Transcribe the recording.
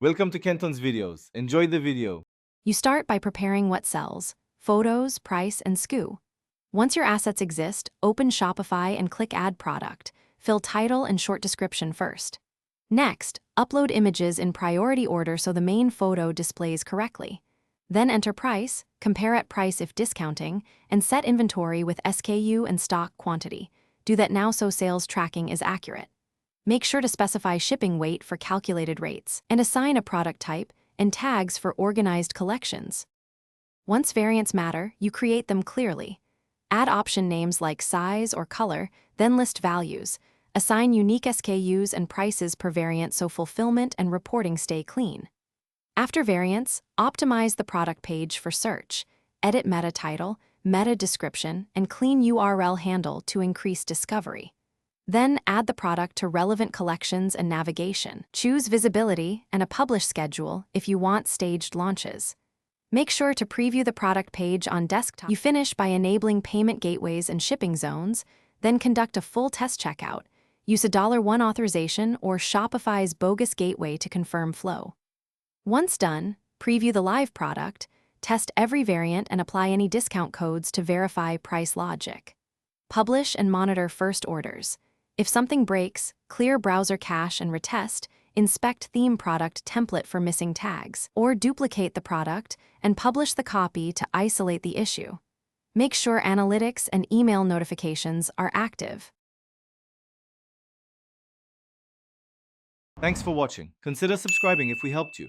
Welcome to Kenton's videos. Enjoy the video. You start by preparing what sells: photos, price, and SKU. Once your assets exist, open Shopify and click Add Product. Fill title and short description first. Next, upload images in priority order so the main photo displays correctly. Then enter price, compare at price if discounting, and set inventory with SKU and stock quantity. Do that now so sales tracking is accurate. Make sure to specify shipping weight for calculated rates, and assign a product type and tags for organized collections. Once variants matter, you create them clearly. Add option names like size or color, then list values. Assign unique SKUs and prices per variant so fulfillment and reporting stay clean. After variants, optimize the product page for search. Edit meta title, meta description, and clean URL handle to increase discovery. Then add the product to relevant collections and navigation. Choose visibility and a publish schedule if you want staged launches. Make sure to preview the product page on desktop. You finish by enabling payment gateways and shipping zones, then conduct a full test checkout. Use a $1 authorization or Shopify's bogus gateway to confirm flow. Once done, preview the live product, test every variant and apply any discount codes to verify price logic. Publish and monitor first orders. If something breaks, clear browser cache and retest. Inspect theme product template for missing tags, or duplicate the product and publish the copy to isolate the issue. Make sure analytics and email notifications are active. Thanks for watching. Consider subscribing if we helped you.